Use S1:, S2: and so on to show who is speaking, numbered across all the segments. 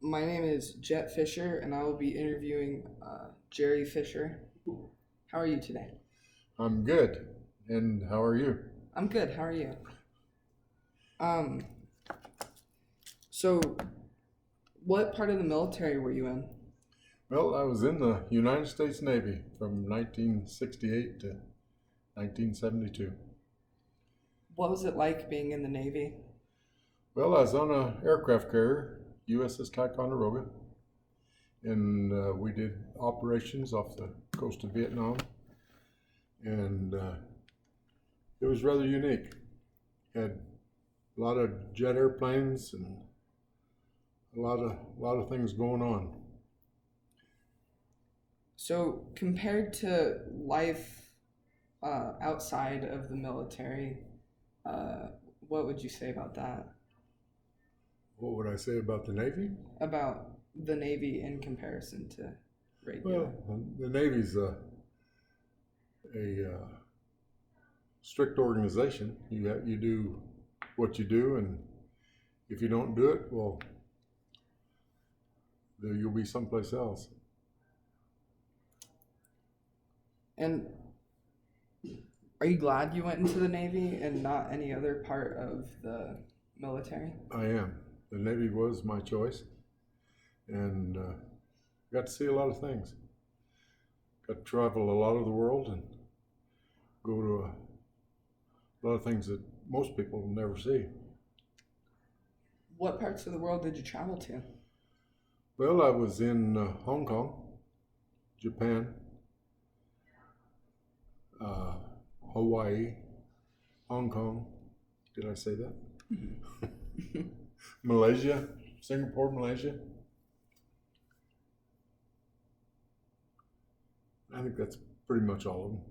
S1: My name is Jett Fisher, and I will be interviewing Jerry Fisher. How are you today?
S2: I'm good. And how are you?
S1: I'm good. How are you? Um, so what part of the military were you in?
S2: Well, I was in the United States Navy from 1968 to 1972.
S1: What was it like being in the Navy?
S2: Well, I was on an aircraft carrier, USS Ticonderoga, and we did operations off the coast of Vietnam, and it was rather unique. Had a lot of jet airplanes and a lot of things going on.
S1: So compared to life outside of the military, uh, what would you say about that?
S2: What would I say about the Navy?
S1: About the Navy in comparison to regular?
S2: Well, the Navy's a strict organization. You do what you do, and if you don't do it, well, you'll be someplace else.
S1: And are you glad you went into the Navy and not any other part of the military?
S2: I am. The Navy was my choice, and got to see a lot of things. Got to travel a lot of the world and go to a lot of things that most people will never see.
S1: What parts of the world did you travel to?
S2: Well, I was in Hong Kong, Japan, uh, Hawaii, Hong Kong. Did I say that? Malaysia, Singapore, Malaysia. I think that's pretty much all of them.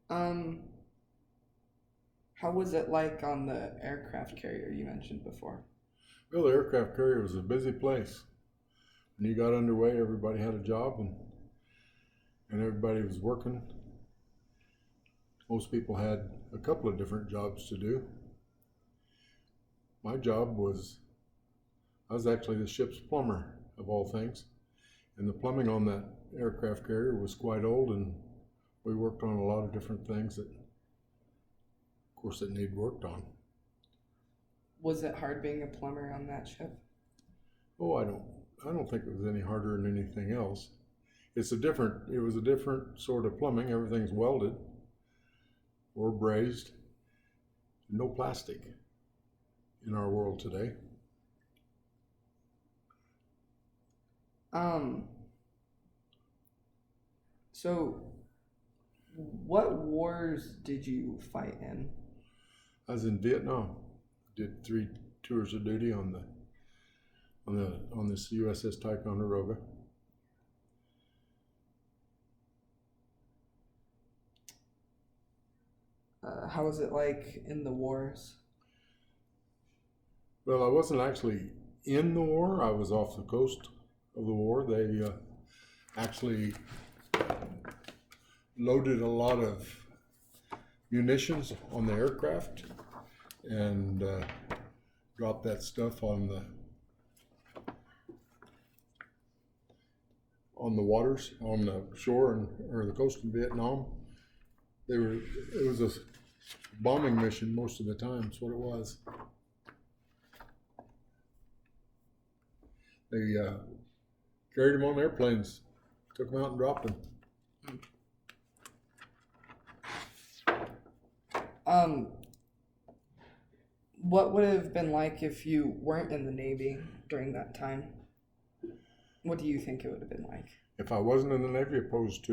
S1: Um, how was it like on the aircraft carrier you mentioned before?
S2: Well, the aircraft carrier was a busy place. When you got underway, everybody had a job and everybody was working. Most people had a couple of different jobs to do. My job was, I was actually the ship's plumber, of all things. And the plumbing on that aircraft carrier was quite old, and we worked on a lot of different things that, of course, that need worked on.
S1: Was it hard being a plumber on that ship?
S2: Oh, I don't think it was any harder than anything else. It was a different sort of plumbing. Everything's welded or brazed. No plastic in our world today.
S1: Um, so what wars did you fight in?
S2: I was in Vietnam. Did 3 tours of duty on this USS Ticonderoga.
S1: How was it like in the wars?
S2: Well, I wasn't actually in the war. I was off the coast of the war. They actually loaded a lot of munitions on the aircraft and dropped that stuff on the waters, on the shore or the coast of Vietnam. It was a bombing mission most of the time. That's what it was. They carried them on airplanes, took them out and dropped them.
S1: What would it have been like if you weren't in the Navy during that time? What do you think it would have been like?
S2: If I wasn't in the Navy,
S1: Opposed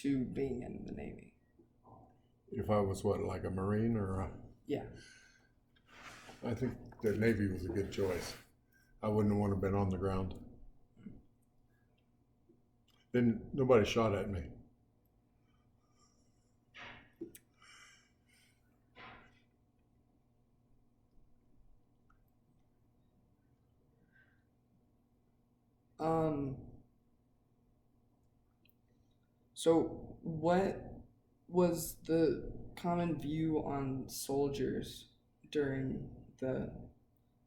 S1: to being in the Navy?
S2: if I was what, like a Marine
S1: Yeah.
S2: I think the Navy was a good choice. I wouldn't want to have been on the ground. Then nobody shot at me.
S1: Um, so what was the common view on soldiers during the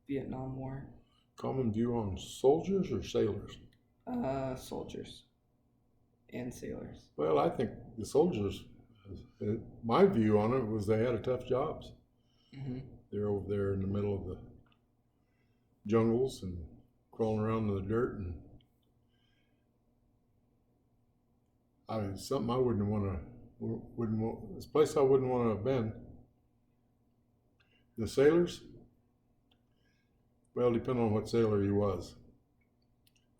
S1: Vietnam War?
S2: Common view on soldiers or sailors?
S1: Soldiers and sailors.
S2: Well, I think the soldiers, my view on it was they had a tough jobs.
S1: Mm-hmm.
S2: They're over there in the middle of the jungles and crawling around in the dirt, and I mean, something I wouldn't want. This place I wouldn't want to have been. The sailors, well, depending on what sailor he was,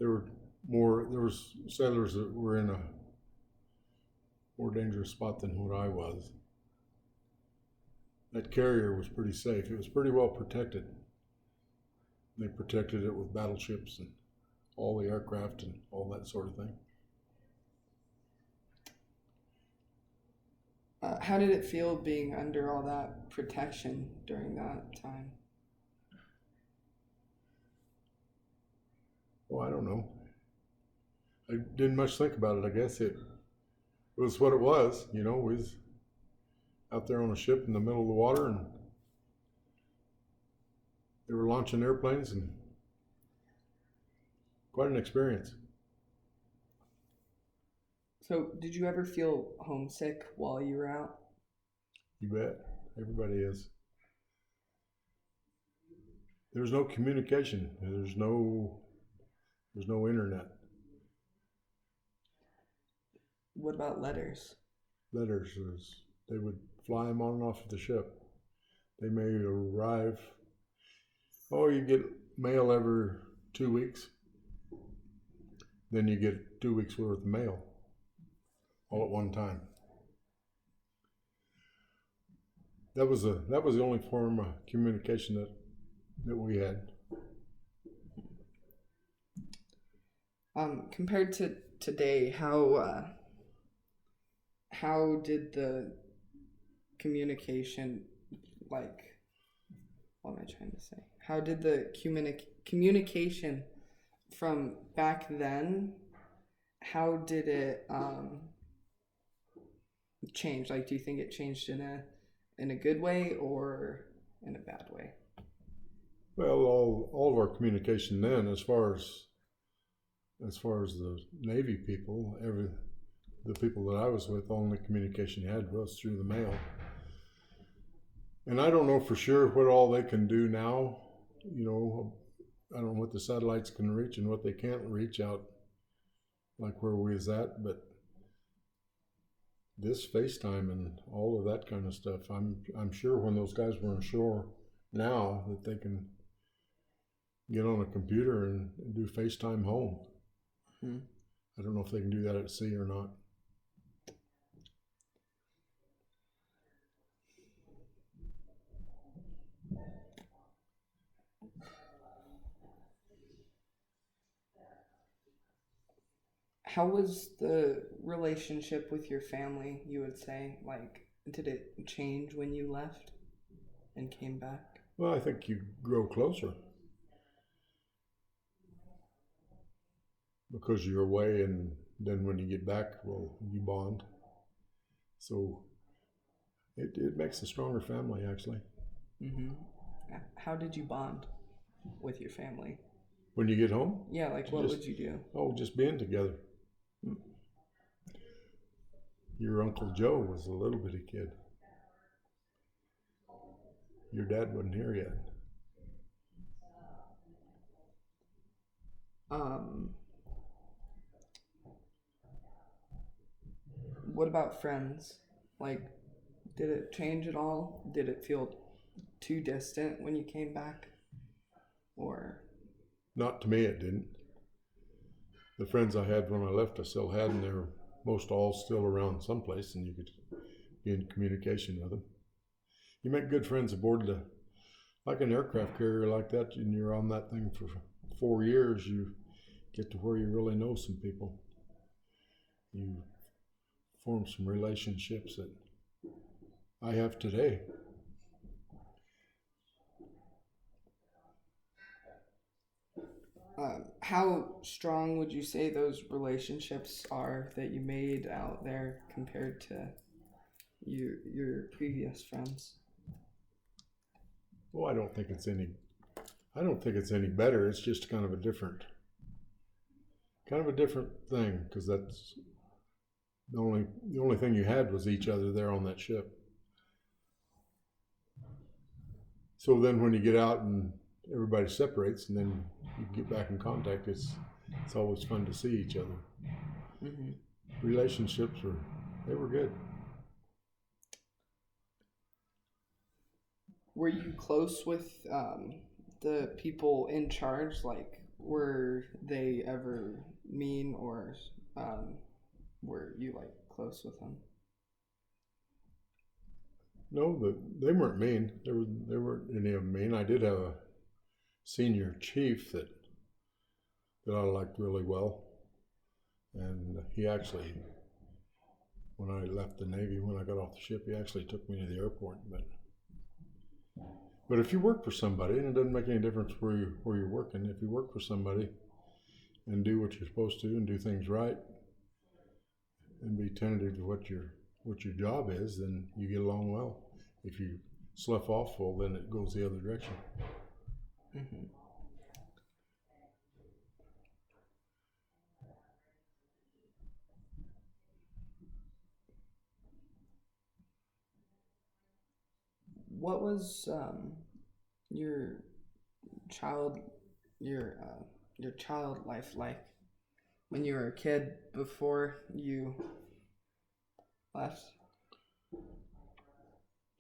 S2: there was sailors that were in a more dangerous spot than what I was. That carrier was pretty safe. It was pretty well protected. They protected it with battleships and all the aircraft and all that sort of thing.
S1: How did it feel being under all that protection during that time?
S2: Well, I don't know. I didn't much think about it. I guess it was what it was. We was out there on a ship in the middle of the water, and they were launching airplanes, and quite an experience.
S1: So, did you ever feel homesick while you were out?
S2: You bet. Everybody is. There's no communication. There's no internet.
S1: What about letters?
S2: Letters, they would fly them on and off of the ship. They may arrive. Oh, you get mail every 2 weeks. Then you get 2 weeks worth of mail all at one time. That was the only form of communication that we had.
S1: Compared to today, how did the communication, like, what am I trying to say? How did the communication from back then, how did it change? Like, do you think it changed in a good way or in a bad way?
S2: Well, all of our communication then, as far as the Navy people, the people that I was with, only communication you had was through the mail. And I don't know for sure what all they can do now. I don't know what the satellites can reach and what they can't reach out, like where we was at. But this FaceTime and all of that kind of stuff, I'm sure when those guys were on shore now that they can get on a computer and do FaceTime home.
S1: Hmm.
S2: I don't know if they can do that at sea or not.
S1: How was the relationship with your family, you would say? Like, did it change when you left and came back?
S2: Well, I think you grow closer because you're away, and then when you get back, well, you bond. So it makes a stronger family, actually.
S1: Mm-hmm. How did you bond with your family?
S2: When you get home?
S1: Yeah, like what would you do?
S2: Oh, just being together. Your Uncle Joe was a little bitty kid. Your dad wasn't here yet.
S1: What about friends? Like, did it change at all? Did it feel too distant when you came back? Or?
S2: Not to me, it didn't. The friends I had when I left, I still had, and they're most all still around someplace, and you could be in communication with them. You make good friends aboard like an aircraft carrier like that, and you're on that thing for 4 years, you get to where you really know some people. You form some relationships that I have today.
S1: How strong would you say those relationships are that you made out there compared to your previous friends?
S2: Well, I I don't think it's any better. It's just kind of a different thing, because that's the only thing you had was each other there on that ship. So then when you get out and everybody separates and then you get back in contact, it's always fun to see each other.
S1: Mm-hmm.
S2: Relationships were good.
S1: Were you close with the people in charge? Like, were they ever mean, or were you like close with them?
S2: No, they weren't mean. There weren't any of them mean. I did have a senior chief that I liked really well, and he actually, when I left the Navy, when I got off the ship, he actually took me to the airport. But if you work for somebody, and it doesn't make any difference where you're working, if you work for somebody and do what you're supposed to and do things right and be tentative to what your job is, then you get along well. If you slough off, well, then it goes the other direction.
S1: Mm-hmm. What was your child your child life like when you were a kid before you left?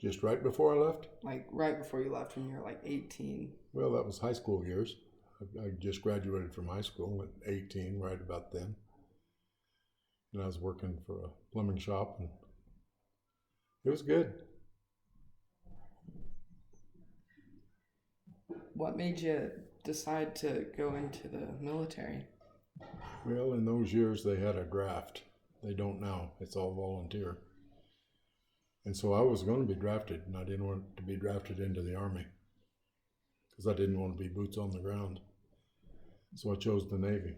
S2: Just right before I left?
S1: Like right before you left, when you were like 18.
S2: Well, that was high school years. I just graduated from high school at 18, right about then. And I was working for a plumbing shop, and it was good.
S1: What made you decide to go into the military?
S2: Well, in those years, they had a draft. They don't now. It's all volunteer. And so I was going to be drafted, and I didn't want to be drafted into the Army because I didn't want to be boots on the ground. So I chose the Navy.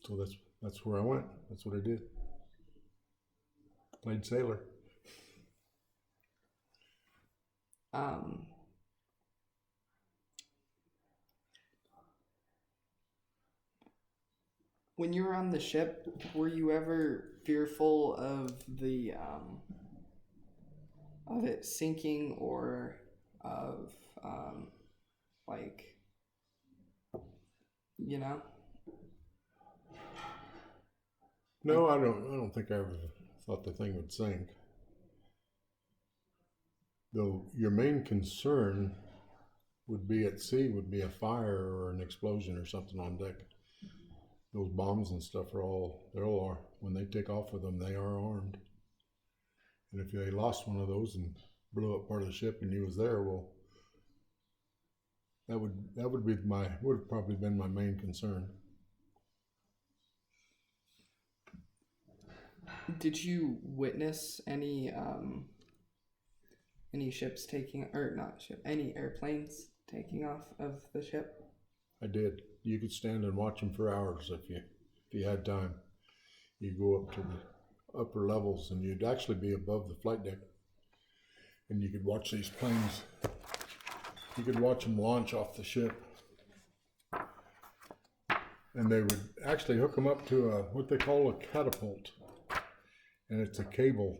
S2: So that's where I went. That's what I did. Played sailor.
S1: When you were on the ship, were you ever fearful of it sinking, or of like, you know?
S2: No, I don't think I ever thought the thing would sink. Though your main concern would be at sea, would be a fire or an explosion or something on deck. Those bombs and stuff they all are, when they take off with them, they are armed. And if they lost one of those and blew up part of the ship and you was there, well, that would probably been my main concern.
S1: Did you witness any ships taking, or not ship, any airplanes taking off of the ship?
S2: I did. You could stand and watch them for hours if you had time. You'd go up to the upper levels and you'd actually be above the flight deck, and you could watch these planes. You could watch them launch off the ship, and they would actually hook them up to what they call a catapult, and it's a cable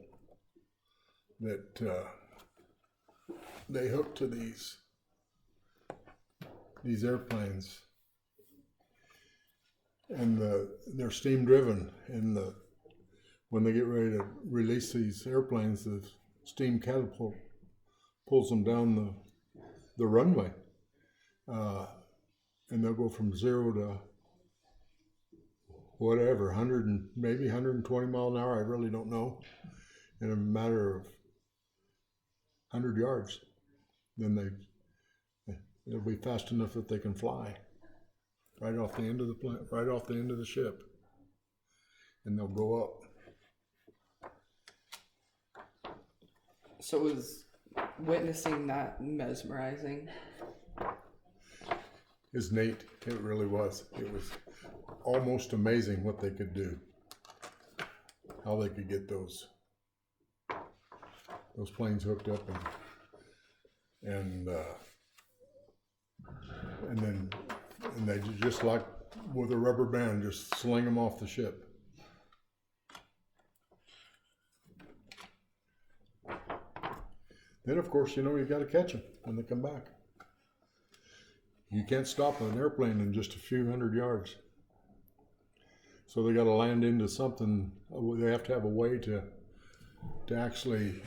S2: that they hook to these airplanes, and they're steam driven, and when they get ready to release these airplanes, the steam catapult pulls them down the runway, and they'll go from 0 to whatever, 100 and maybe 120 mile an hour, I really don't know, in a matter of 100 yards. Then it'll be fast enough that they can fly right off the end of the ship, and they'll go up.
S1: So was witnessing that mesmerizing?
S2: It's neat. It really was. It was almost amazing what they could do, how they could get those planes hooked up and and then they just like with a rubber band, just sling them off the ship. Then, of course, you got to catch them when they come back. You can't stop an airplane in just a few hundred yards. So they got to land into something. They have to have a way to actually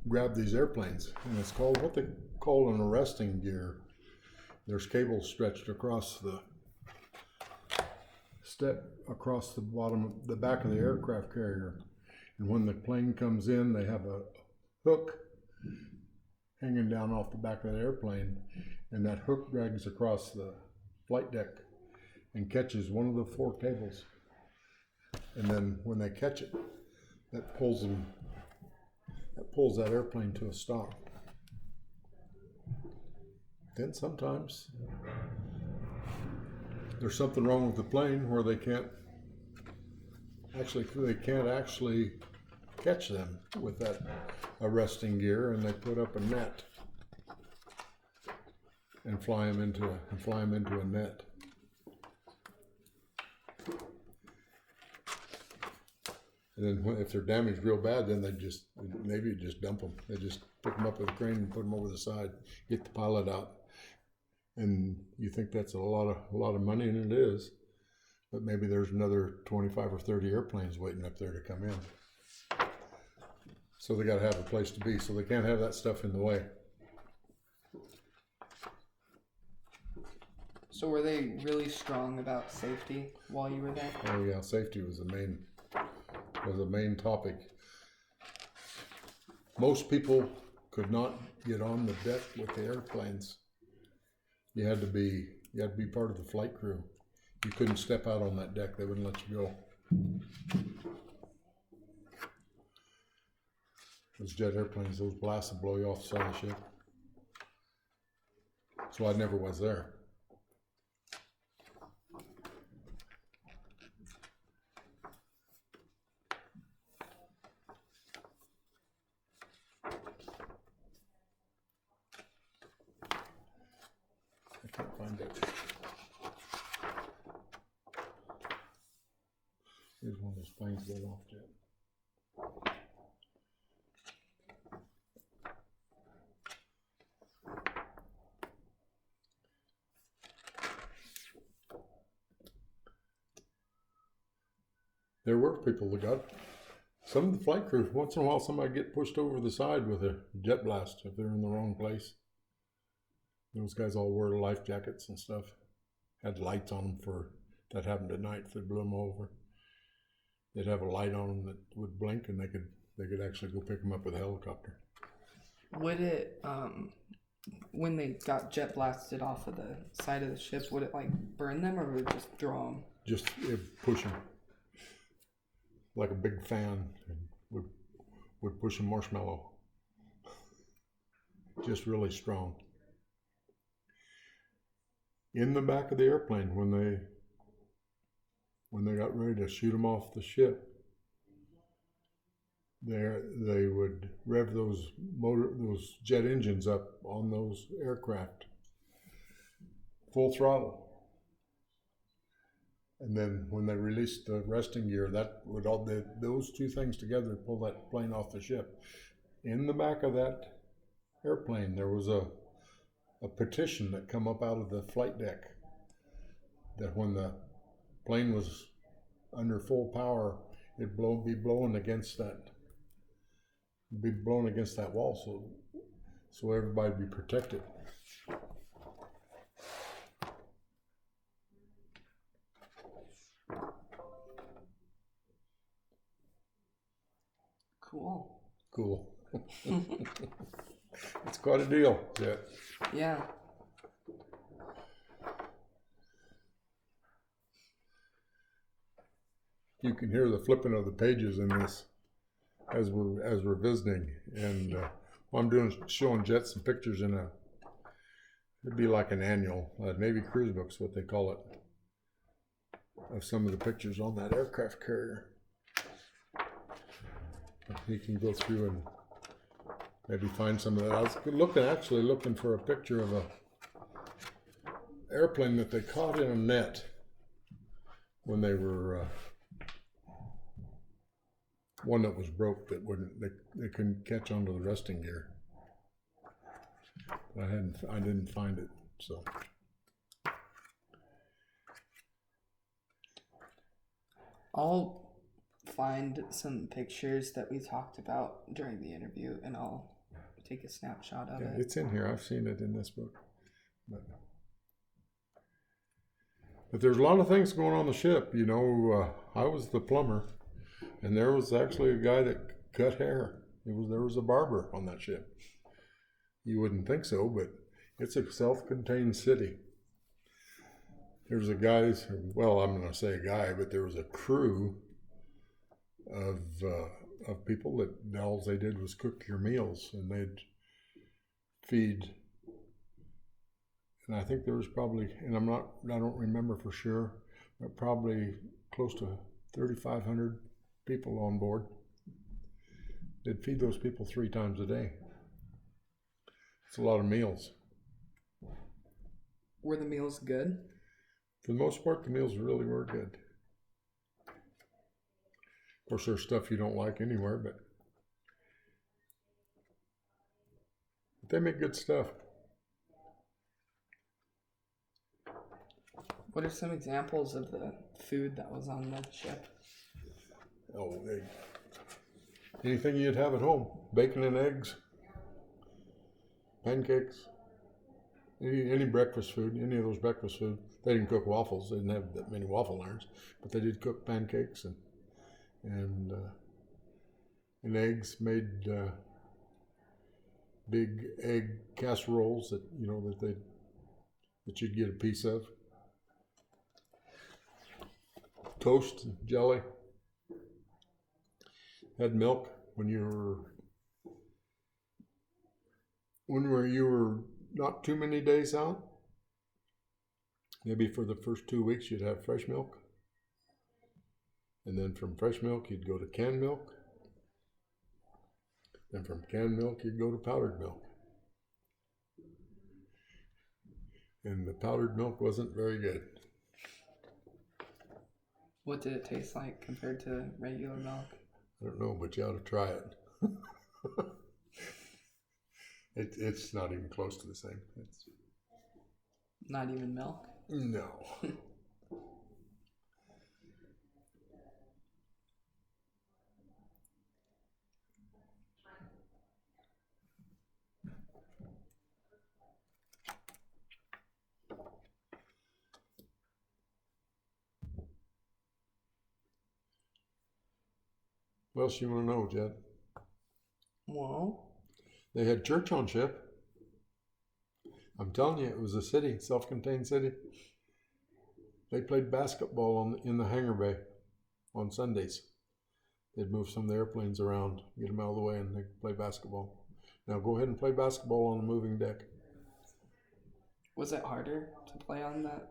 S2: grab these airplanes. And it's called what they call an arresting gear. There's cables stretched across the across the bottom, the back of the aircraft carrier. And when the plane comes in, they have a hook hanging down off the back of the airplane, and that hook drags across the flight deck and catches one of the 4 cables. And then when they catch it, that pulls that airplane to a stop. Then sometimes there's something wrong with the plane where they can't actually catch them with that arresting gear, and they put up a net and fly them into a net. And then if they're damaged real bad, then Navy just dump them. They just pick them up with a crane and put them over the side, get the pilot out. And you think that's a lot of money, and it is. But maybe there's another 25 or 30 airplanes waiting up there to come in. So they got to have a place to be. So they can't have that stuff in the way.
S1: So were they really strong about safety while you were there?
S2: Oh yeah, safety was the main topic. Most people could not get on the deck with the airplanes. You had to be part of the flight crew. You couldn't step out on that deck. They wouldn't let you go. Those jet airplanes, those blasts would blow you off the side of the ship. So I never was there. I can't find it. Here's one of those planes going off, Jett. There were people that got, some of the flight crew, once in a while somebody get pushed over the side with a jet blast if they're in the wrong place. Those guys all wore life jackets and stuff. Had lights on them for, that happened at night, if they blew them over. They'd have a light on them that would blink, and they could actually go pick them up with a helicopter.
S1: Would it, when they got jet blasted off of the side of the ship, would it like burn them, or would it just draw them?
S2: Just push them. Like a big fan, and would push a marshmallow. Just really strong. In the back of the airplane, when they got ready to shoot them off the ship, they would rev those jet engines up on those aircraft full throttle. And then when they released the arresting gear, that would those two things together pull that plane off the ship. In the back of that airplane, there was a petition that come up out of the flight deck that when the plane was under full power, it'd be blowing against that wall, so everybody'd be protected. Cool. It's quite a deal, Jett.
S1: Yeah.
S2: You can hear the flipping of the pages in this as we're visiting, and what I'm doing is showing Jett some pictures it'd be like an annual Navy cruise book's what they call it, of some of the pictures on that aircraft carrier. He can go through and maybe find some of that. I was actually looking for a picture of a airplane that they caught in a net when they were one that was broke that they couldn't catch onto the resting gear. But I didn't find it, so.
S1: I'll find some pictures that we talked about during the interview, and I'll take a snapshot of it.
S2: It's in here. I've seen it in this book. But there's a lot of things going on the ship. You know, I was the plumber, and there was actually a guy that cut hair. There was a barber on that ship. You wouldn't think so, but it's a self-contained city. There's a guy, well, I'm going to say a guy, but there was a crew of people that all they did was cook your meals, and they'd feed. And I think there was probably, and I don't remember for sure, but probably close to 3,500 people on board. They'd feed those people 3 times a day. It's a lot of meals.
S1: Were the meals good?
S2: For the most part, the meals really were good. Of course, there's stuff you don't like anywhere, but they make good stuff.
S1: What are some examples of the food that was on the ship?
S2: Oh, anything you'd have at home. Bacon and eggs, pancakes, any breakfast food, any of those breakfast food. They didn't cook waffles. They didn't have that many waffle irons, but they did cook pancakes and eggs. Made big egg casseroles that that you'd get a piece of. Toast, jelly. Had milk when you were not too many days out. Maybe for the first 2 weeks you'd have fresh milk. And then from fresh milk you'd go to canned milk. Then from canned milk you'd go to powdered milk. And the powdered milk wasn't very good.
S1: What did it taste like compared to regular milk?
S2: I don't know, but you ought to try it. It's not even close to the same. It's
S1: not even milk?
S2: No. What else you want to know, Jett?
S1: Well,
S2: they had church on ship. I'm telling you, it was a city, self-contained city. They played basketball in the hangar bay on Sundays. They'd move some of the airplanes around, get them out of the way, and they'd play basketball. Now go ahead and play basketball on a moving deck.
S1: Was it harder to play on that?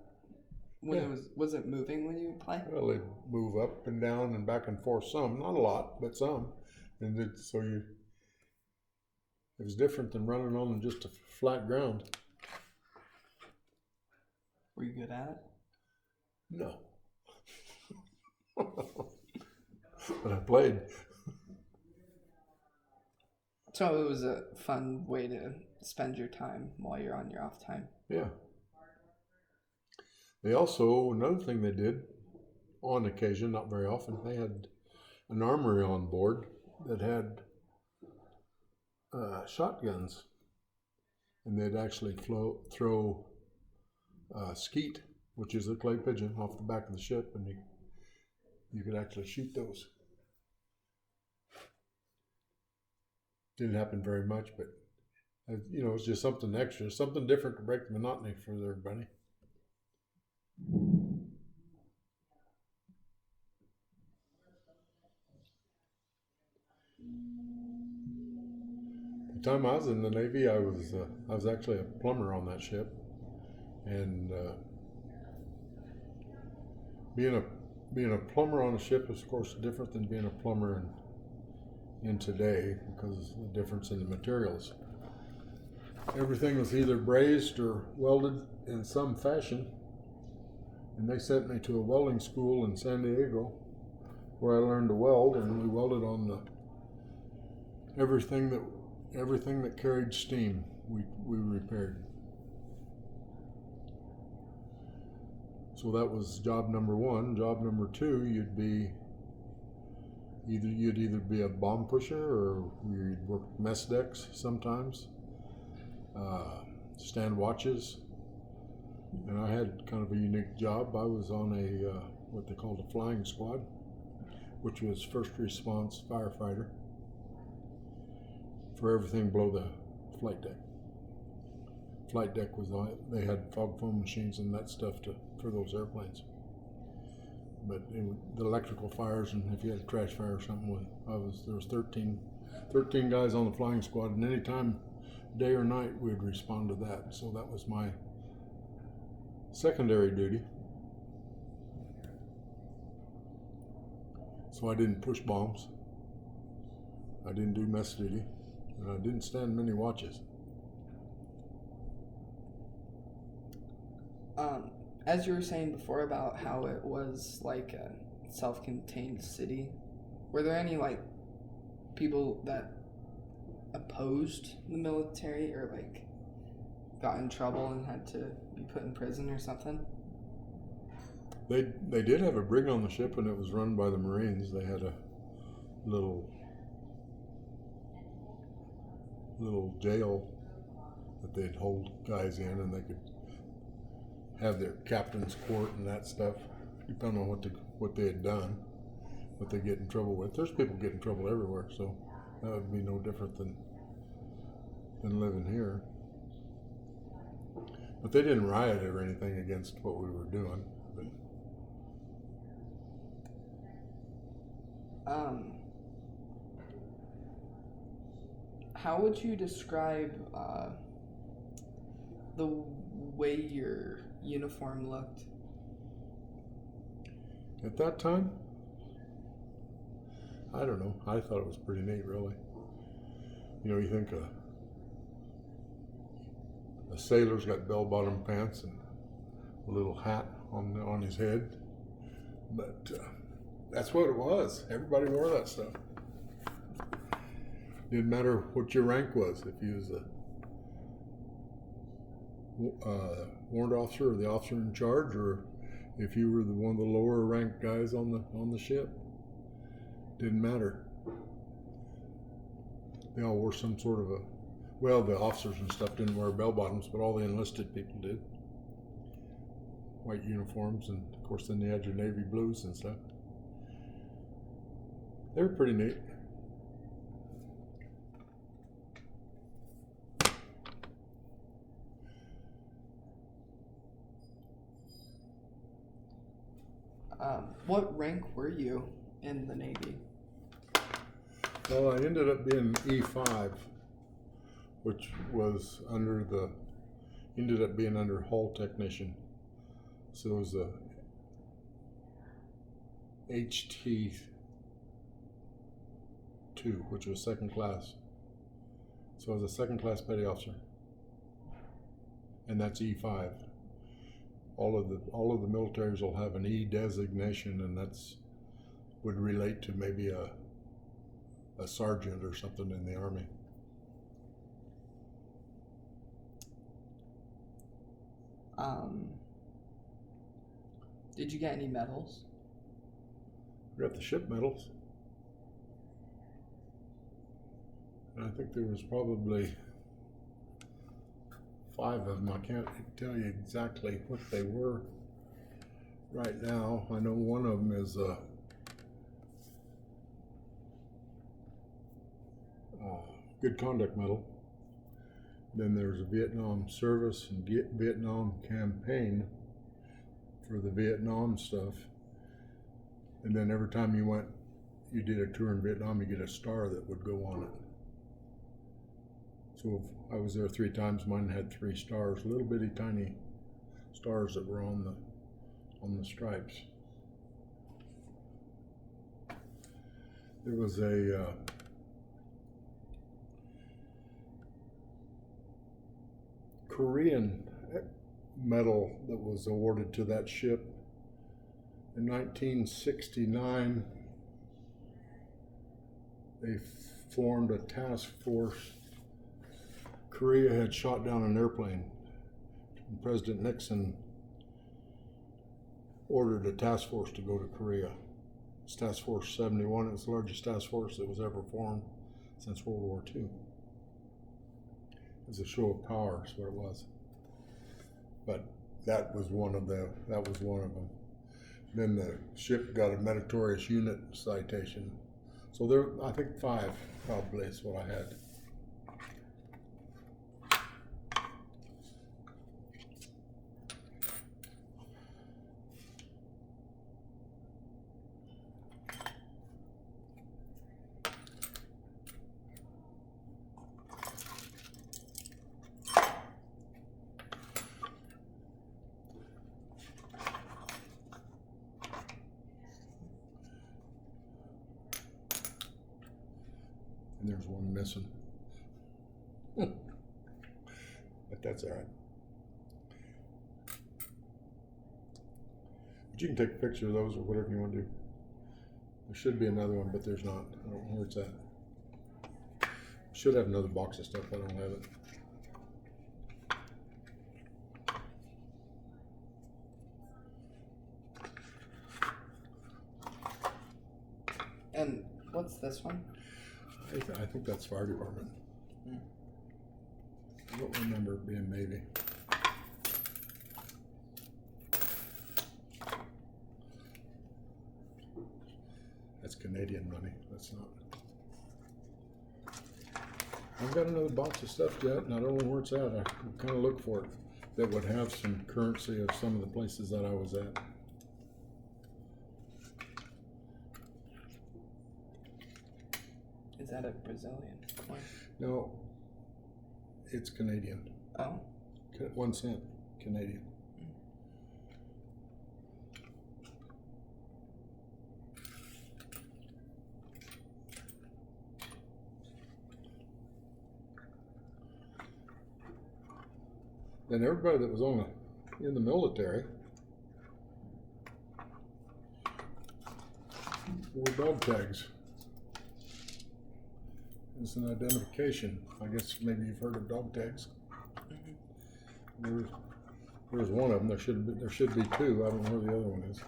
S1: Was it moving when you would play?
S2: Well, they'd move up and down and back and forth some, not a lot, but some. And it was different than running on just a flat ground.
S1: Were you good at it?
S2: No. But I played.
S1: So it was a fun way to spend your time while you're on your off time.
S2: Yeah. They also, another thing they did, on occasion, not very often, they had an armory on board that had shotguns. And they'd actually throw skeet, which is a clay pigeon, off the back of the ship, and you could actually shoot those. Didn't happen very much, but it's just something extra, something different to break the monotony for everybody. The time I was in the Navy, I was actually a plumber on that ship, and being a plumber on a ship is, of course, different than being a plumber in today because of the difference in the materials. Everything was either brazed or welded in some fashion, and they sent me to a welding school in San Diego where I learned to weld, and we welded on the everything that carried steam we repaired. So that was job number one. Job number two, you'd either be a bomb pusher or you'd work mess decks sometimes, stand watches. And I had kind of a unique job. I was on a what they called a flying squad, which was first response firefighter for everything below the flight deck. Flight deck was on it. They had fog foam machines and that stuff for those airplanes. But the electrical fires, and if you had a crash fire or something, there was 13 guys on the flying squad, and any time, day or night, we'd respond to that. So that was my secondary duty. So I didn't push bombs. I didn't do mess duty, and I didn't stand many watches.
S1: As you were saying before about how it was like a self-contained city, were there any like people that opposed the military or like got in trouble and had to be put in prison or something?
S2: They did have a brig on the ship, and it was run by the Marines. They had a little jail that they'd hold guys in, and they could have their captain's court and that stuff, depending on what they had done, what they get in trouble with. There's people get in trouble everywhere, so that would be no different than living here. But they didn't riot or anything against what we were doing. But
S1: how would you describe the way your uniform looked?
S2: At that time, I don't know. I thought it was pretty neat, really. You know, you think a sailor's got bell-bottom pants and a little hat on his head, but that's what it was. Everybody wore that stuff. Didn't matter what your rank was. If you was a warrant officer or the officer in charge, or if you were one of the lower ranked guys on the ship, didn't matter. They all wore some sort of the officers and stuff didn't wear bell bottoms, but all the enlisted people did. White uniforms, and of course then they had your navy blues and stuff. They were pretty neat.
S1: What rank were you in the Navy?
S2: Well, I ended up being E5, which was ended up being under hull technician. So it was a HT2, which was second class. So I was a second class petty officer, and that's E5. All of the militaries will have an E designation, and would relate to maybe a sergeant or something in the Army.
S1: Did you get any medals?
S2: I got the ship medals, and I think there was probably 5 of them. I can't tell you exactly what they were right now. I know one of them is a Good Conduct Medal. Then there's a Vietnam Service and Vietnam Campaign for the Vietnam stuff. And then every time you did a tour in Vietnam, you get a star that would go on it. So if I was there 3 times, mine had 3 stars, little bitty tiny stars that were on the stripes. There was a Korean medal that was awarded to that ship in 1969. They formed a task force. Korea had shot down an airplane. President Nixon ordered a task force to go to Korea. It's Task Force 71. It was the largest task force that was ever formed since World War II. It was a show of power, is what it was. But that was one of them. Then the ship got a meritorious unit citation. So there, I think 5 probably is what I had. And there's one missing. But that's all right. But you can take a picture of those or whatever you want to do. There should be another one, but there's not. I don't know where it's at. Should have another box of stuff. I don't have it.
S1: And what's this one?
S2: I think that's fire department. I don't remember it being Navy. That's Canadian money. That's not. I've got another box of stuff yet, and I don't know where it's at. I kind of look for it that would have some currency of some of the places that I was at.
S1: Is that a Brazilian coin?
S2: No, it's Canadian.
S1: Oh.
S2: 1 cent Canadian. Then everybody that was in the military wore dog tags. It's an identification. I guess maybe you've heard of dog tags. There's one of them. There should be 2. I don't know where the other one is.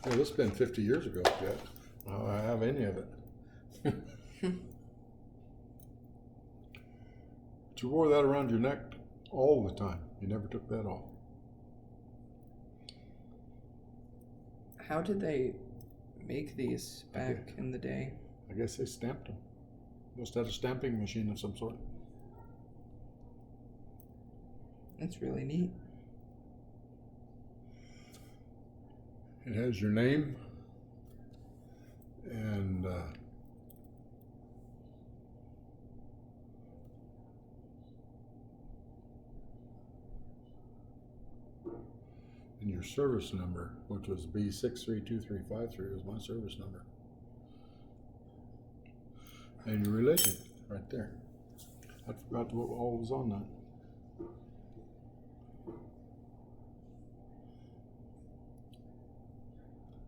S2: Yeah, this has been 50 years ago, Jett. I don't have any of it. But you wore that around your neck all the time. You never took that off.
S1: How did they make these back in the day?
S2: I guess they stamped them. Must have a stamping machine of some sort.
S1: That's really neat.
S2: It has your name and your service number, which was B632353, was my service number. And your religion, right there. I forgot what all was on that.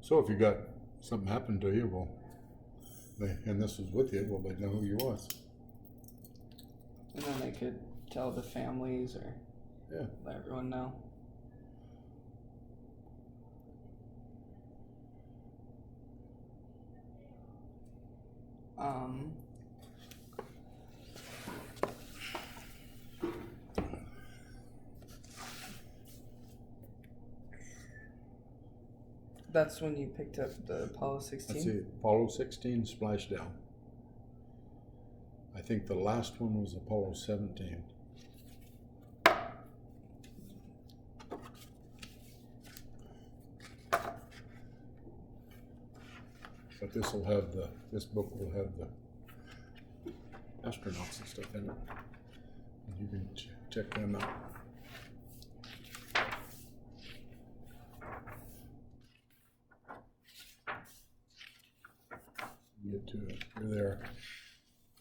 S2: So if you got something happened to you, well, and this was with you, well, they know who you was.
S1: And then they could tell the families or let everyone know. That's when you picked up the Apollo 16?
S2: That's it. Apollo 16 splashdown. I think the last one was Apollo 17. But this book will have the astronauts and stuff in it. And you can check them out. Get to it. You're there.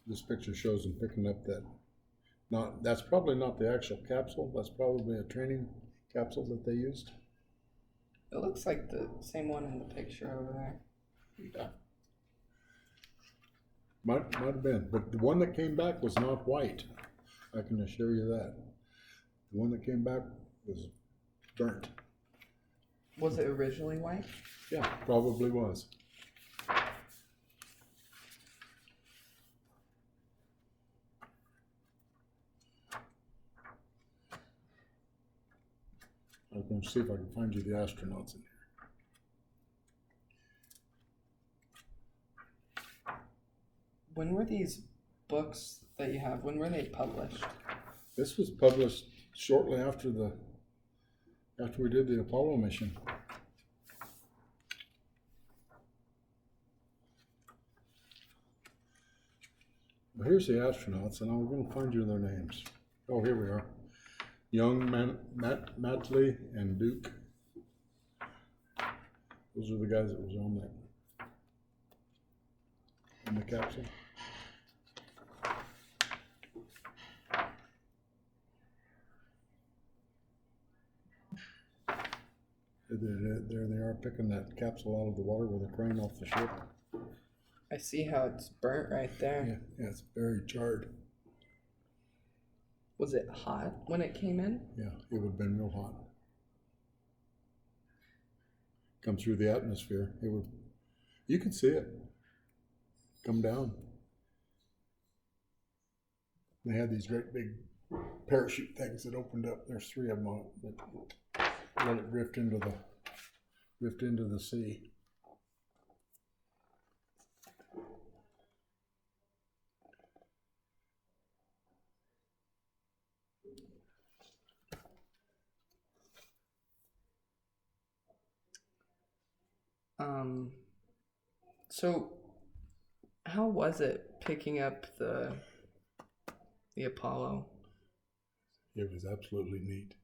S2: This picture shows them picking up that Not, that's probably not the actual capsule. That's probably a training capsule that they used.
S1: It looks like the same one in the picture over there.
S2: Yeah. Might have been, but the one that came back was not white. I can assure you that. The one that came back was burnt.
S1: Was it originally white?
S2: Yeah, probably was. I'm going to see if I can find you the astronauts in here.
S1: When were these books that you have, when were they published?
S2: This was published shortly after we did the Apollo mission. Well, here's the astronauts, and I'm going to find you their names. Oh, here we are. Young, Matley, and Duke. Those are the guys that was on the capsule. There they are, picking that capsule out of the water with a crane off the ship.
S1: I see how it's burnt right there.
S2: Yeah, it's very charred.
S1: Was it hot when it came in?
S2: Yeah, it would have been real hot. Come through the atmosphere, you could see it come down. They had these great big parachute things that opened up. There's 3 of them on it that let it drift into the sea.
S1: So how was it picking up the Apollo?
S2: It was absolutely neat.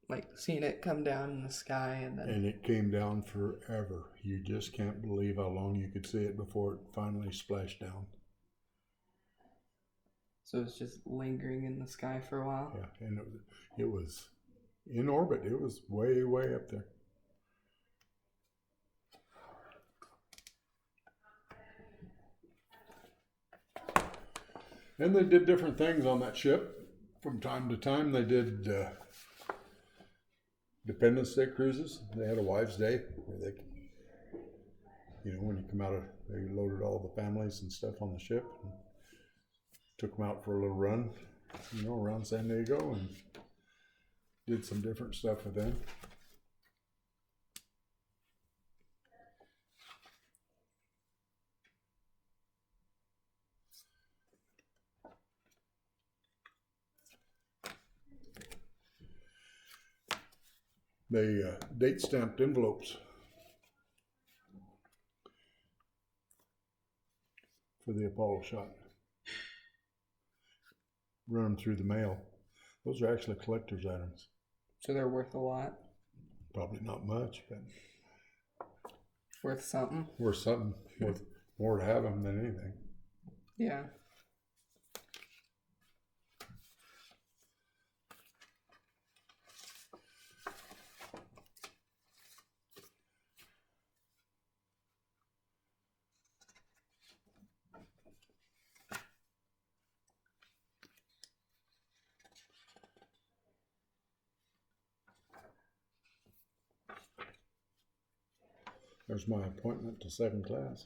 S1: Like seeing it come down in the sky
S2: and it came down forever. You just can't believe how long you could see it before it finally splashed down.
S1: So it's just lingering in the sky for a while?
S2: Yeah, and it was in orbit. It was way, way up there. And they did different things on that ship. From time to time, they did Independence Day cruises. They had a wives' day where when you come out they loaded all the families and stuff on the ship and took them out for a little run, around San Diego, and did some different stuff with them. They date stamped envelopes for the Apollo shot. Run them through the mail. Those are actually collector's items.
S1: So they're worth a lot?
S2: Probably not much, but
S1: worth something.
S2: Worth something. Worth more to have them than anything.
S1: Yeah.
S2: There's my appointment to second class.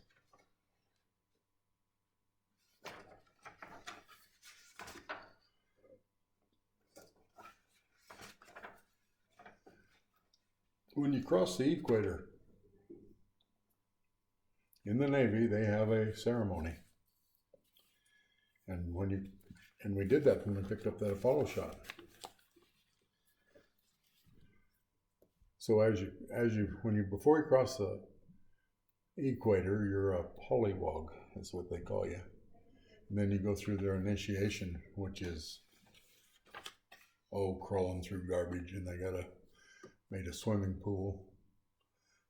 S2: When you cross the equator in the Navy, they have a ceremony. And we did that when we picked up that Apollo shot. So before you cross the equator, you're a pollywog, that's what they call you. And then you go through their initiation, which is crawling through garbage, and they made a swimming pool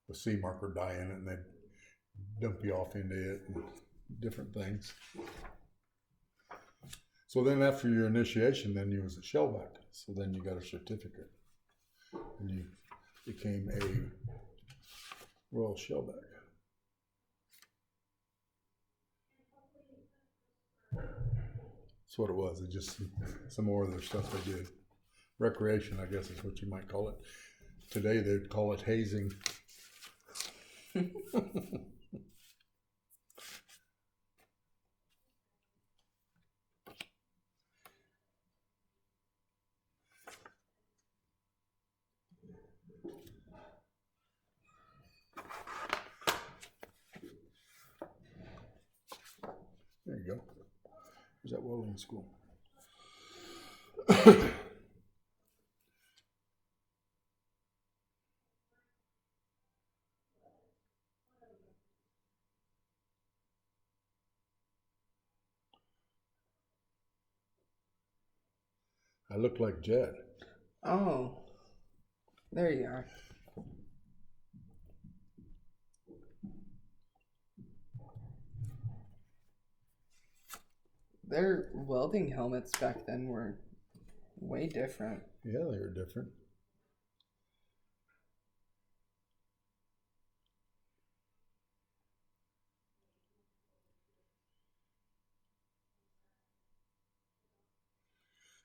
S2: with sea marker dye in it, and they dump you off into it and different things. So then after your initiation, then you was a shellback. So then you got a certificate. And you became a Royal Shellback. That's what it was. It just some more of their stuff they did. Recreation, I guess is what you might call it. Today they'd call it hazing. There you go. There's that welding school. I look like Jett.
S1: Oh, there you are. Their welding helmets back then were way different.
S2: Yeah, they were different.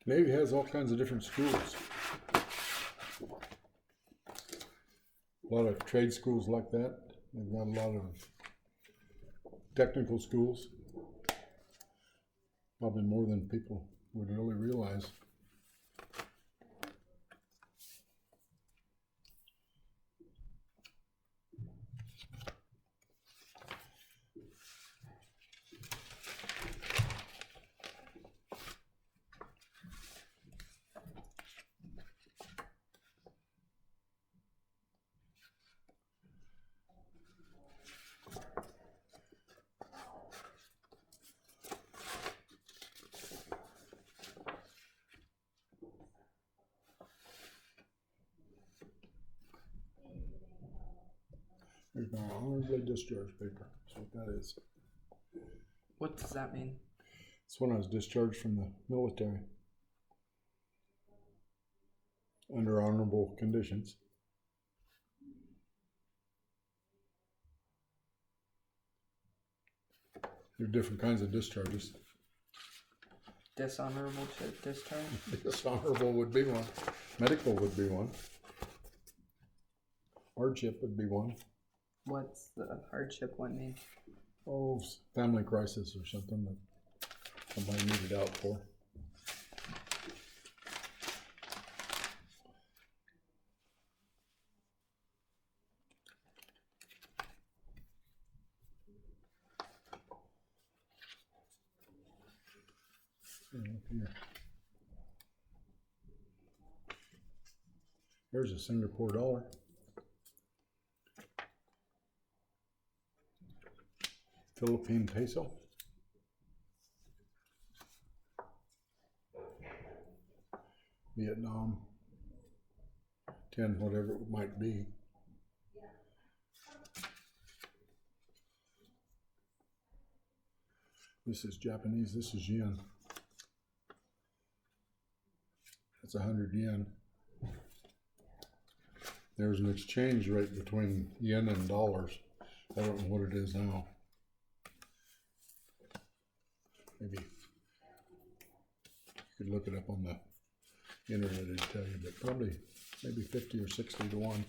S2: Navy has all kinds of different schools. A lot of trade schools like that. They've got a lot of technical schools. Probably more than people would really realize. There's my honorably discharged paper. That's what that is.
S1: What does that mean?
S2: It's when I was discharged from the military under honorable conditions. There are different kinds of discharges.
S1: Dishonorable discharge?
S2: Dishonorable would be one. Medical would be one. Hardship would be one.
S1: What's the hardship one mean?
S2: Oh, family crisis or something that somebody needed out for. Here. There's a Singapore dollar. Philippine peso. Vietnam. 10, whatever it might be. This is Japanese, this is yen. That's 100 yen. There's an exchange rate between yen and dollars. I don't know what it is now. Maybe you could look it up on the internet and tell you, but probably maybe 50 or 60 to 1.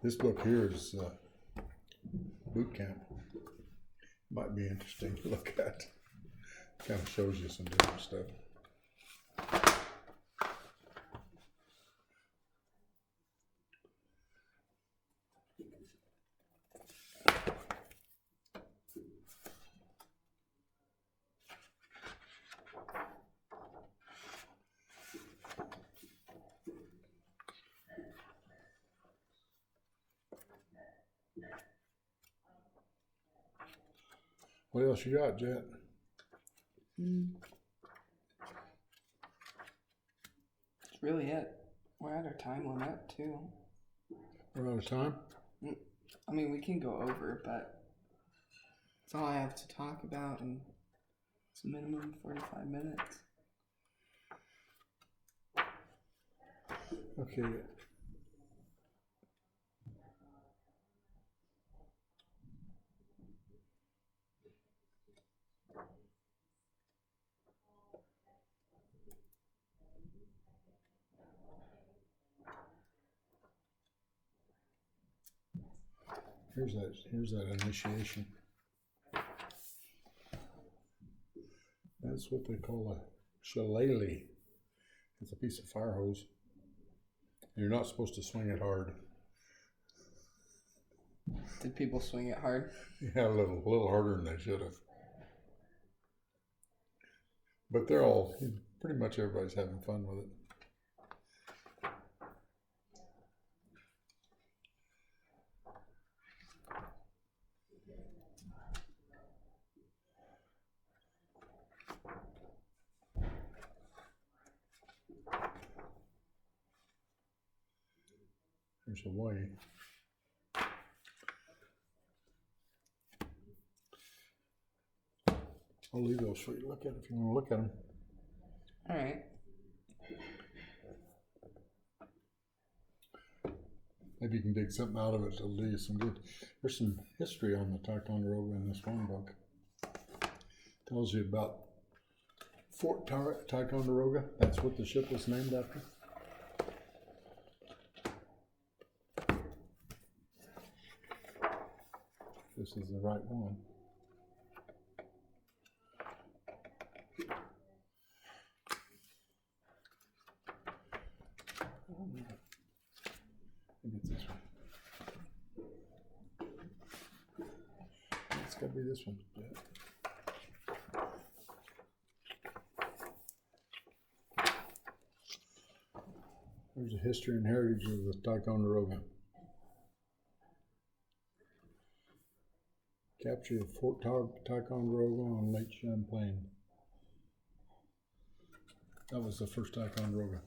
S2: This book here is boot camp. Might be interesting to look at. Kind of shows you some different stuff. What else you got, Jett?
S1: That's really it. We're at our time limit too.
S2: We're out of time?
S1: I mean, we can go over, but that's all I have to talk about, and it's a minimum 45 minutes.
S2: Okay. Here's that initiation. That's what they call a shillelagh. It's a piece of fire hose. You're not supposed to swing it hard.
S1: Did people swing it hard?
S2: Yeah, a little harder than they should have. But pretty much everybody's having fun with it. There's a way. I'll leave those for you to look at if you want to look at them.
S1: All right.
S2: Maybe you can dig something out of it that'll do you some good. There's some history on the Ticonderoga in this one book. Tells you about Fort Ticonderoga. That's what the ship was named after. This is the right one. Maybe it's this one. It's got to be this one. Yeah. There's a history and heritage of the Ticonderoga. Capture of Fort Ticonderoga on Lake Champlain. That was the first Ticonderoga.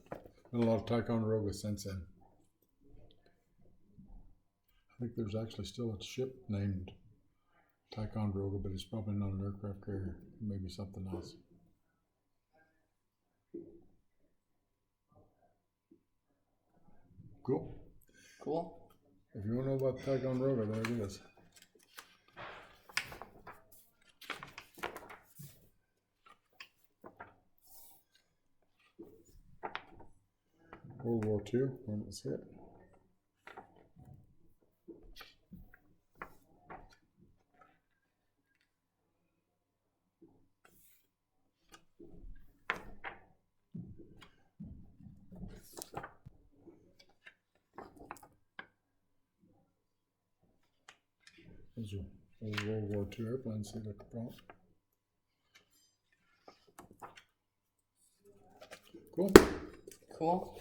S2: Been a lot of Ticonderoga since then. I think there's actually still a ship named Ticonderoga, but it's probably not an aircraft carrier. Maybe something else. Cool.
S1: Cool.
S2: If you want to know about Ticonderoga, there it is. World War II, when it was hit. Those are old World War II airplanes, see the front. Cool.
S1: Cool.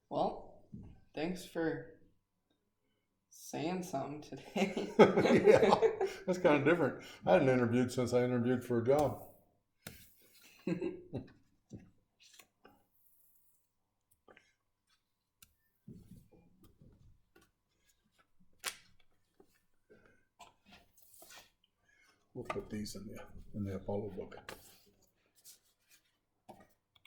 S1: Well, thanks for saying something today.
S2: Yeah, that's kind of different. I hadn't interviewed since I interviewed for a job. We'll put these in the Apollo book.